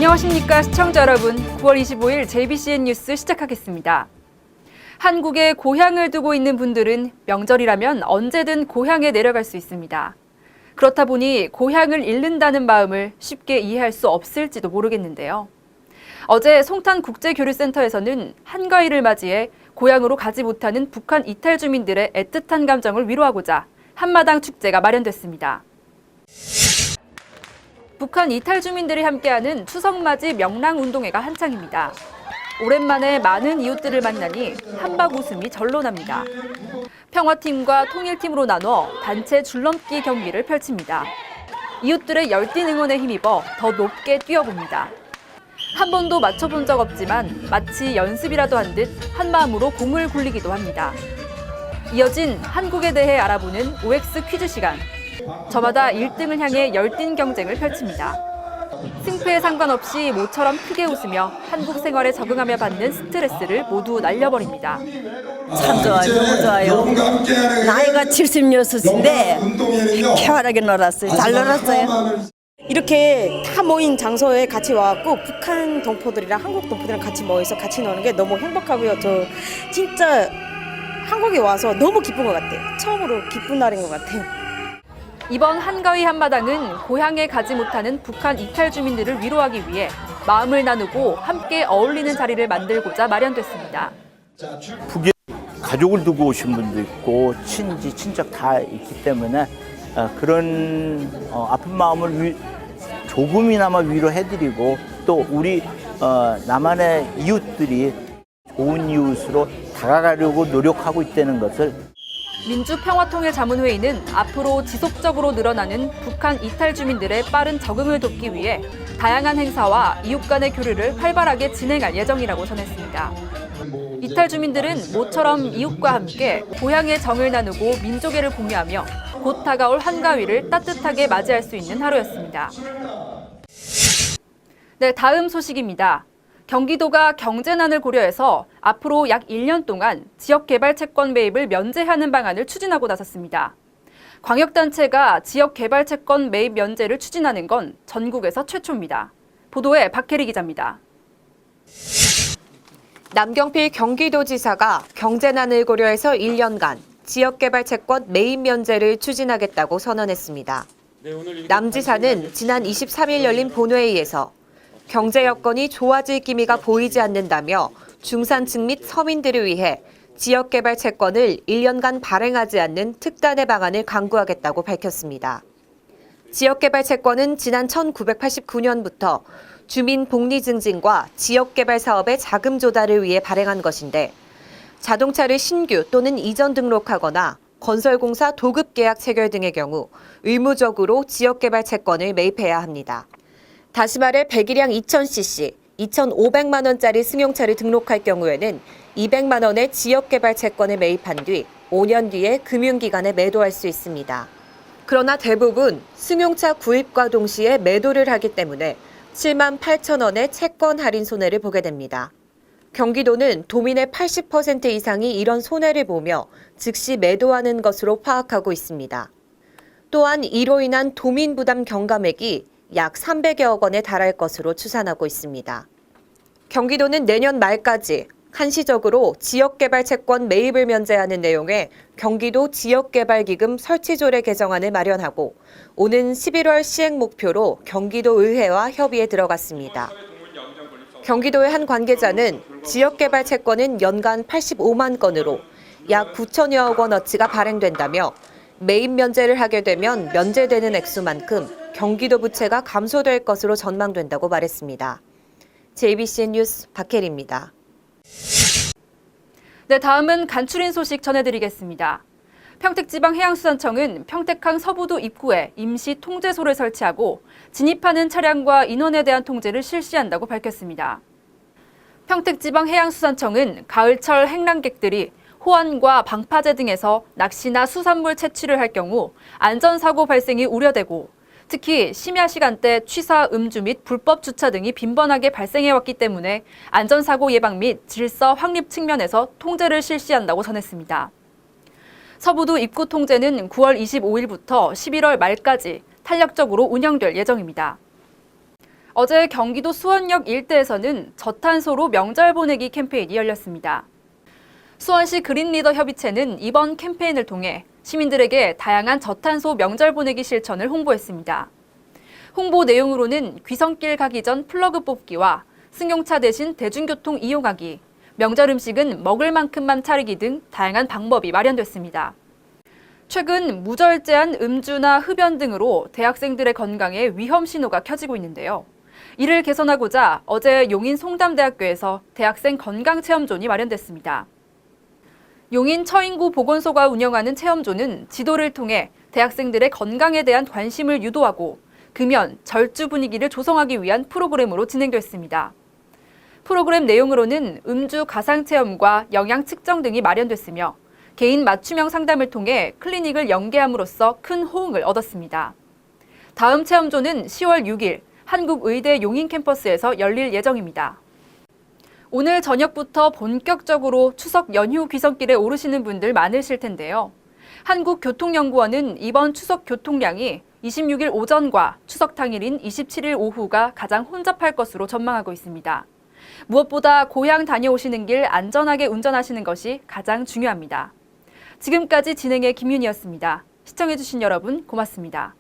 안녕하십니까 시청자 여러분. 9월 25일 JBCN 뉴스 시작하겠습니다. 한국에 고향을 두고 있는 분들은 명절이라면 언제든 고향에 내려갈 수 있습니다. 그렇다 보니 고향을 잃는다는 마음을 쉽게 이해할 수 없을지도 모르겠는데요. 어제 송탄국제교류센터에서는 한가위를 맞이해 고향으로 가지 못하는 북한 이탈 주민들의 애틋한 감정을 위로하고자 한마당 축제가 마련됐습니다. 북한 이탈 주민들이 함께하는 추석맞이 명랑운동회가 한창입니다. 오랜만에 많은 이웃들을 만나니 한박 웃음이 절로 납니다. 평화팀과 통일팀으로 나눠 단체 줄넘기 경기를 펼칩니다. 이웃들의 열띤 응원에 힘입어 더 높게 뛰어봅니다. 한 번도 맞춰본 적 없지만 마치 연습이라도 한 듯 한마음으로 공을 굴리기도 합니다. 이어진 한국에 대해 알아보는 OX 퀴즈 시간. 저마다 1등을 향해 열띤 경쟁을 펼칩니다. 승패에 상관없이 모처럼 크게 웃으며 한국 생활에 적응하며 받는 스트레스를 모두 날려버립니다. 참 좋아요. 너무 좋아요. 나이가 76인데 쾌활하게 놀았어요. 잘 놀았어요. 이렇게 다 모인 장소에 같이 와갖고 북한 동포들이랑 한국 동포들이랑 같이 모여서 같이 노는 게 너무 행복하고요. 저 진짜 한국에 와서 너무 기쁜 것 같아요. 처음으로 기쁜 날인 것 같아요. 이번 한가위 한마당은 고향에 가지 못하는 북한 이탈 주민들을 위로하기 위해 마음을 나누고 함께 어울리는 자리를 만들고자 마련됐습니다. 북에 가족을 두고 오신 분도 있고 친지, 친척 다 있기 때문에 그런 아픈 마음을 조금이나마 위로해드리고 또 우리 남한의 이웃들이 좋은 이웃으로 다가가려고 노력하고 있다는 것을 민주평화통일자문회의는 앞으로 지속적으로 늘어나는 북한 이탈 주민들의 빠른 적응을 돕기 위해 다양한 행사와 이웃 간의 교류를 활발하게 진행할 예정이라고 전했습니다. 이탈 주민들은 모처럼 이웃과 함께 고향의 정을 나누고 민족애를 공유하며 곧 다가올 한가위를 따뜻하게 맞이할 수 있는 하루였습니다. 네, 다음 소식입니다. 경기도가 경제난을 고려해서 앞으로 약 1년 동안 지역개발 채권 매입을 면제하는 방안을 추진하고 나섰습니다. 광역단체가 지역개발 채권 매입 면제를 추진하는 건 전국에서 최초입니다. 보도에 박혜리 기자입니다. 남경필 경기도지사가 경제난을 고려해서 1년간 지역개발 채권 매입 면제를 추진하겠다고 선언했습니다. 남 지사는 지난 23일 열린 본회의에서 경제 여건이 좋아질 기미가 보이지 않는다며 중산층 및 서민들을 위해 지역개발 채권을 1년간 발행하지 않는 특단의 방안을 강구하겠다고 밝혔습니다. 지역개발 채권은 지난 1989년부터 주민 복리 증진과 지역개발 사업의 자금 조달을 위해 발행한 것인데 자동차를 신규 또는 이전 등록하거나 건설공사 도급계약 체결 등의 경우 의무적으로 지역개발 채권을 매입해야 합니다. 다시 말해 100일량 2000cc, 2,500만 원짜리 승용차를 등록할 경우에는 200만 원의 지역개발 채권을 매입한 뒤 5년 뒤에 금융기관에 매도할 수 있습니다. 그러나 대부분 승용차 구입과 동시에 매도를 하기 때문에 7만 8천 원의 채권 할인 손해를 보게 됩니다. 경기도는 도민의 80% 이상이 이런 손해를 보며 즉시 매도하는 것으로 파악하고 있습니다. 또한 이로 인한 도민 부담 경감액이 약 300여억 원에 달할 것으로 추산하고 있습니다. 경기도는 내년 말까지 한시적으로 지역개발 채권 매입을 면제하는 내용의 경기도 지역개발기금 설치조례 개정안을 마련하고 오는 11월 시행 목표로 경기도 의회와 협의에 들어갔습니다. 경기도의 한 관계자는 지역개발 채권은 연간 85만 건으로 약 9천여억 원어치가 발행된다며 매입 면제를 하게 되면 면제되는 액수만큼 경기도 부채가 감소될 것으로 전망된다고 말했습니다. JBCN 뉴스 박혜리입니다. 네, 다음은 간추린 소식 전해드리겠습니다. 평택지방해양수산청은 평택항 서부도 입구에 임시 통제소를 설치하고 진입하는 차량과 인원에 대한 통제를 실시한다고 밝혔습니다. 평택지방해양수산청은 가을철 행랑객들이 호안과 방파제 등에서 낚시나 수산물 채취를 할 경우 안전사고 발생이 우려되고 특히 심야 시간대 취사, 음주 및 불법 주차 등이 빈번하게 발생해왔기 때문에 안전사고 예방 및 질서 확립 측면에서 통제를 실시한다고 전했습니다. 서부도 입구 통제는 9월 25일부터 11월 말까지 탄력적으로 운영될 예정입니다. 어제 경기도 수원역 일대에서는 저탄소로 명절 보내기 캠페인이 열렸습니다. 수원시 그린리더 협의체는 이번 캠페인을 통해 시민들에게 다양한 저탄소 명절 보내기 실천을 홍보했습니다. 홍보 내용으로는 귀성길 가기 전 플러그 뽑기와 승용차 대신 대중교통 이용하기, 명절 음식은 먹을 만큼만 차리기 등 다양한 방법이 마련됐습니다. 최근 무절제한 음주나 흡연 등으로 대학생들의 건강에 위험 신호가 켜지고 있는데요. 이를 개선하고자 어제 용인 송담대학교에서 대학생 건강체험존이 마련됐습니다. 용인 처인구 보건소가 운영하는 체험존은 지도를 통해 대학생들의 건강에 대한 관심을 유도하고 금연, 절주 분위기를 조성하기 위한 프로그램으로 진행됐습니다. 프로그램 내용으로는 음주 가상 체험과 영양 측정 등이 마련됐으며 개인 맞춤형 상담을 통해 클리닉을 연계함으로써 큰 호응을 얻었습니다. 다음 체험존은 10월 6일 한국의대 용인 캠퍼스에서 열릴 예정입니다. 오늘 저녁부터 본격적으로 추석 연휴 귀성길에 오르시는 분들 많으실 텐데요. 한국교통연구원은 이번 추석 교통량이 26일 오전과 추석 당일인 27일 오후가 가장 혼잡할 것으로 전망하고 있습니다. 무엇보다 고향 다녀오시는 길 안전하게 운전하시는 것이 가장 중요합니다. 지금까지 진행의 김윤희였습니다. 시청해주신 여러분 고맙습니다.